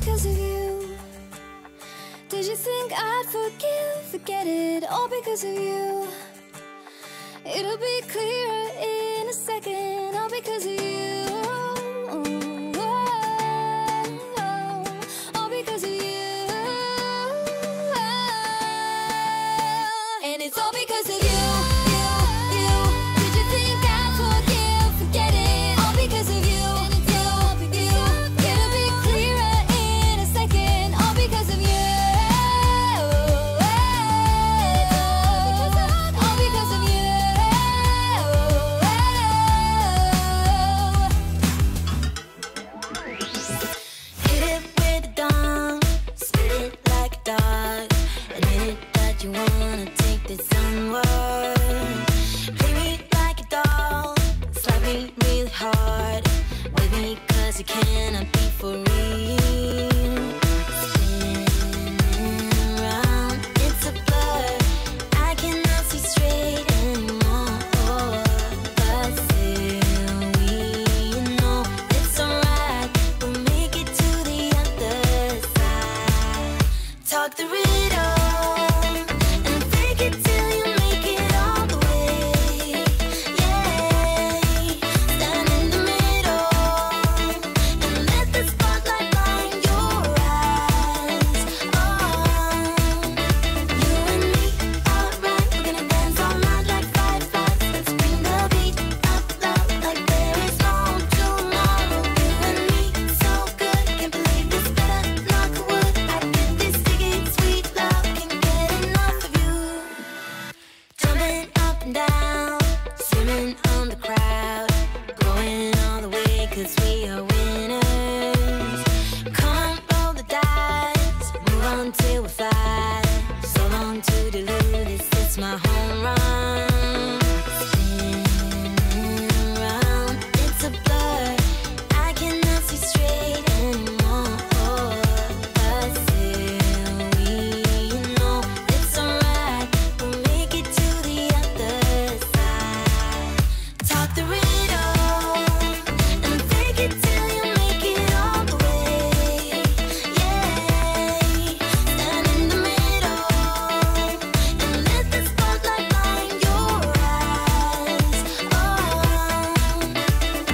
because of you. Did you think I'd forget it, all because of you? It'll be clearer in a second, all because of you. All because of you. And it's all because of you. Did you think I'd forget it, all because of you? It'll be clearer in a second, all because of you. All because of you. Hit it with a dong, spit it like a dog. Admit that you wanna take this somewhere. Play me like a doll, slap me really hard. With me 'cause you cannot be for real. Spinning around, it's a blur. I cannot see straight anymore. But still we know it's alright. We'll make it to the other side. Talk the riddle and fake it till you make it all the way. Yeah, stand in the middle and let the spotlight blind your eyes. Oh, you and me, alright. We're gonna dance all night like fireflies. Let's bring the beat up loud like there is no tomorrow. You and me, so good. Can't believe this, better knock wood. I get this ticket, sweet love, can't get enough of you. Jumping up and down, swimming on the crowd, going all the way 'cause we are winners. Come roll the dice, move on till we fly. So long to dilute this, it's my home run. Spinning around, it's a blur. I cannot see straight anymore. But still we know it's alright. We'll make it to the other side. Talk the riddle and fake it till you make it all the way. Yeah, stand in the middle and let the spotlight blind your eyes. Oh,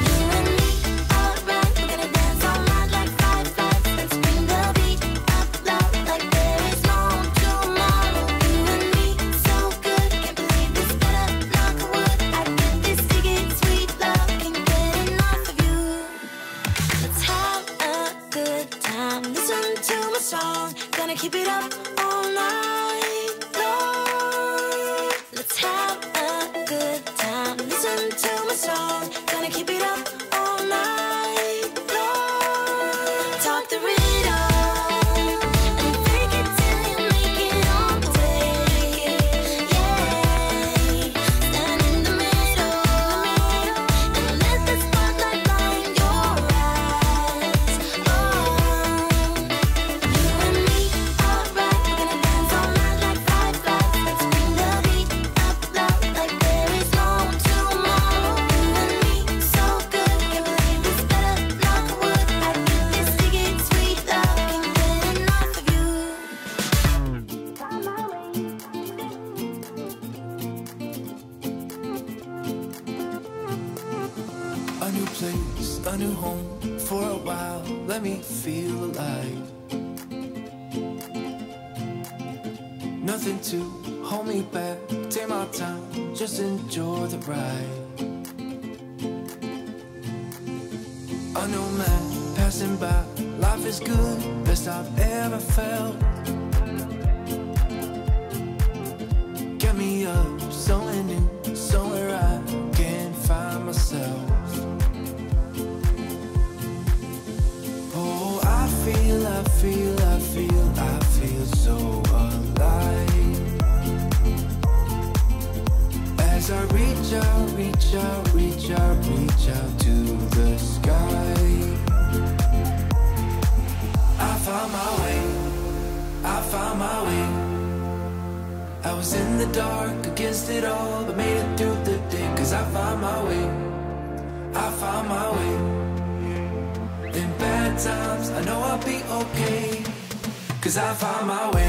you and me, alright. We're gonna dance all night like fireflies. Let's bring the beat up loud like there is no tomorrow. You and me, so good. Can't believe this, better knock wood. I get this ticket, sweet love, can't get enough of you. Let's have a good time. Listen to my song. Gonna keep it up all night long. Let's have a good time. Listen to my song. Gonna keep it up all night long. Talk the riddle and fake it till you make it all the way. Yeah, stand in the middle and let the spotlight blind your eyes. Oh, you and me, alright. We're gonna dance all night like fireflies. Let's bring the beat up loud like there is no tomorrow. You and me, so good. Can't believe this, better knock wood. I get this ticket, sweet love, can't get enough of you. A new place, a new home. For a while, let me feel alive. Nothing to hold me back. Take my time, just enjoy the ride. A new man passing by. Life is good, best I've ever felt. Get me up, somewhere new, somewhere I can find myself. Oh, I feel so alive. As I reach out, reach out, reach out, reach out to the sky. I found my way, I found my way. I was in the dark against it all, but made it through the day. 'Cause I found my way, I found my way. In bad times, I know I'll be okay, 'cause I found my way.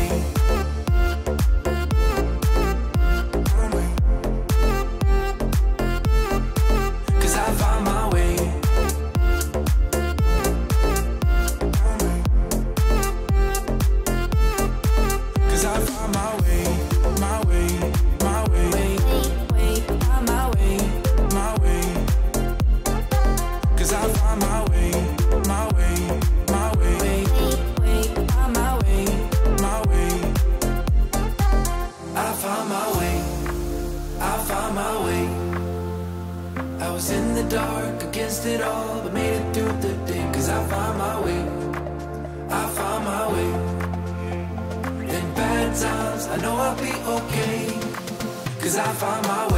It all, but made it through the day, 'cause I found my way. I found my way. In bad times, I know I'll be okay, 'cause I found my way.